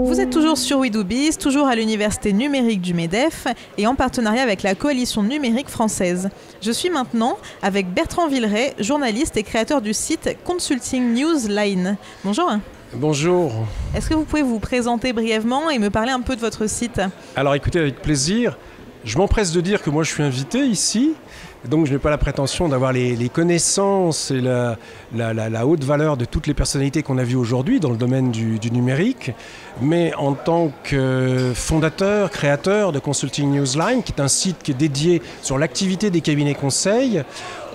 Vous êtes toujours sur We Do Biz, toujours à l'Université numérique du MEDEF et en partenariat avec la Coalition numérique française. Je suis maintenant avec Bertrand Villeray, journaliste et créateur du site Consulting Newsline. Bonjour. Bonjour. Est-ce que vous pouvez vous présenter brièvement et me parler un peu de votre site ? Alors écoutez, avec plaisir. Je m'empresse de dire que moi je suis invité ici, donc je n'ai pas la prétention d'avoir les connaissances et la haute valeur de toutes les personnalités qu'on a vues aujourd'hui dans le domaine du numérique, mais en tant que fondateur, créateur de Consulting Newsline, qui est un site qui est dédié sur l'activité des cabinets conseils,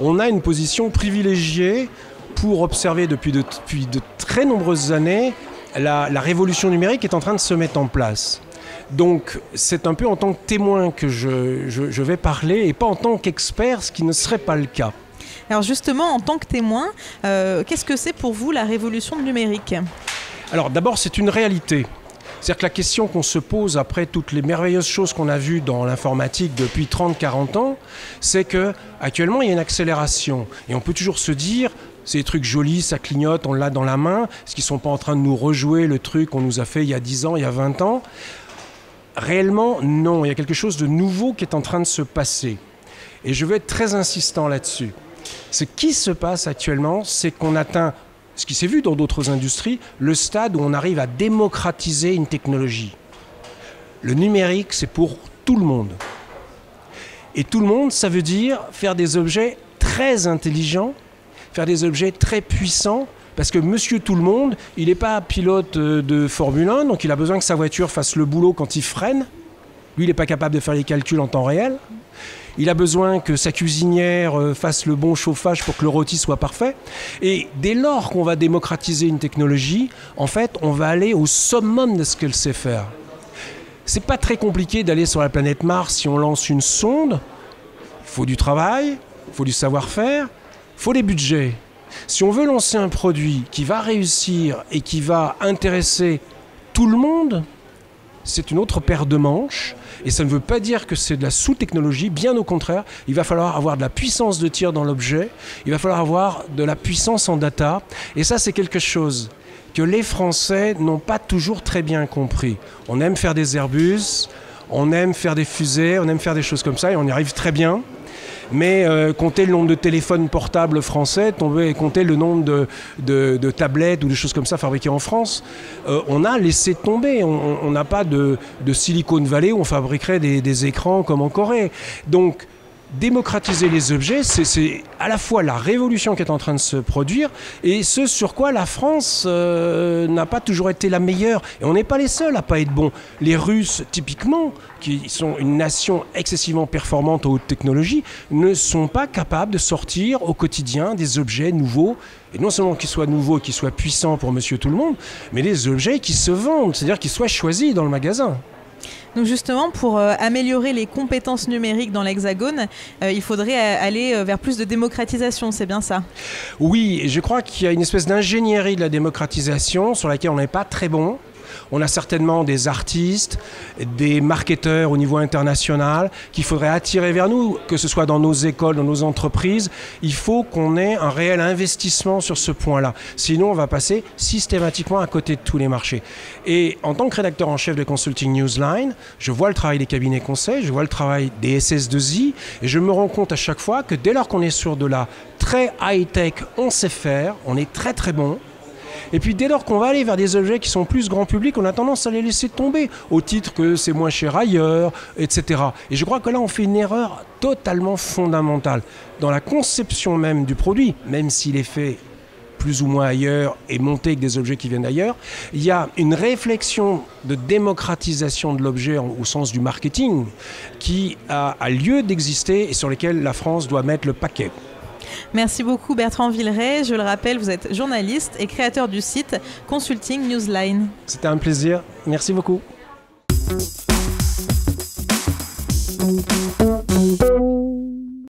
on a une position privilégiée pour observer depuis de très nombreuses années la révolution numérique qui est en train de se mettre en place. Donc c'est un peu en tant que témoin que je vais parler et pas en tant qu'expert, ce qui ne serait pas le cas. Alors justement, en tant que témoin, qu'est-ce que c'est pour vous la révolution numérique ? Alors d'abord, c'est une réalité. C'est-à-dire que la question qu'on se pose après toutes les merveilleuses choses qu'on a vues dans l'informatique depuis 30-40 ans, c'est qu'actuellement il y a une accélération. Et on peut toujours se dire, c'est des trucs jolis, ça clignote, on l'a dans la main, est-ce qu'ils ne sont pas en train de nous rejouer le truc qu'on nous a fait il y a 10 ans, il y a 20 ans ? Réellement, non. Il y a quelque chose de nouveau qui est en train de se passer. Et je veux être très insistant là-dessus. Ce qui se passe actuellement, c'est qu'on atteint, ce qui s'est vu dans d'autres industries, le stade où on arrive à démocratiser une technologie. Le numérique, c'est pour tout le monde. Et tout le monde, ça veut dire faire des objets très intelligents, faire des objets très puissants, parce que monsieur tout le monde, il n'est pas pilote de Formule 1, donc il a besoin que sa voiture fasse le boulot quand il freine. Lui, il n'est pas capable de faire les calculs en temps réel. Il a besoin que sa cuisinière fasse le bon chauffage pour que le rôti soit parfait. Et dès lors qu'on va démocratiser une technologie, en fait, on va aller au summum de ce qu'elle sait faire. C'est pas très compliqué d'aller sur la planète Mars si on lance une sonde. Il faut du travail, il faut du savoir-faire, il faut des budgets. Si on veut lancer un produit qui va réussir et qui va intéresser tout le monde, c'est une autre paire de manches. Et ça ne veut pas dire que c'est de la sous-technologie, bien au contraire. Il va falloir avoir de la puissance de tir dans l'objet, il va falloir avoir de la puissance en data. Et ça, c'est quelque chose que les Français n'ont pas toujours très bien compris. On aime faire des Airbus, on aime faire des fusées, on aime faire des choses comme ça et on y arrive très bien. Mais compter le nombre de téléphones portables français, compter le nombre de tablettes ou de choses comme ça fabriquées en France, on a laissé tomber. On n'a pas de Silicon Valley où on fabriquerait des écrans comme en Corée. Donc, démocratiser les objets, c'est à la fois la révolution qui est en train de se produire et ce sur quoi la France n'a pas toujours été la meilleure. Et on n'est pas les seuls à pas être bons. Les Russes, typiquement, qui sont une nation excessivement performante en haute technologie, ne sont pas capables de sortir au quotidien des objets nouveaux. Et non seulement qu'ils soient nouveaux et qu'ils soient puissants pour monsieur tout le monde, mais des objets qui se vendent, c'est-à-dire qu'ils soient choisis dans le magasin. Donc justement, pour améliorer les compétences numériques dans l'Hexagone, il faudrait aller vers plus de démocratisation, c'est bien ça ? Oui, je crois qu'il y a une espèce d'ingénierie de la démocratisation sur laquelle on n'est pas très bon. On a certainement des artistes, des marketeurs au niveau international qu'il faudrait attirer vers nous, que ce soit dans nos écoles, dans nos entreprises. Il faut qu'on ait un réel investissement sur ce point-là. Sinon, on va passer systématiquement à côté de tous les marchés. Et en tant que rédacteur en chef de Consulting Newsline, je vois le travail des cabinets conseils, je vois le travail des SS2I, et je me rends compte à chaque fois que dès lors qu'on est sur de la très high-tech, on sait faire, on est très très bon. Et puis dès lors qu'on va aller vers des objets qui sont plus grand public, on a tendance à les laisser tomber au titre que c'est moins cher ailleurs, etc. Et je crois que là, on fait une erreur totalement fondamentale. Dans la conception même du produit, même s'il est fait plus ou moins ailleurs et monté avec des objets qui viennent d'ailleurs, il y a une réflexion de démocratisation de l'objet au sens du marketing qui a lieu d'exister et sur lesquels la France doit mettre le paquet. Merci beaucoup Bertrand Villeray. Je le rappelle, vous êtes journaliste et créateur du site Consulting Newsline. C'était un plaisir. Merci beaucoup.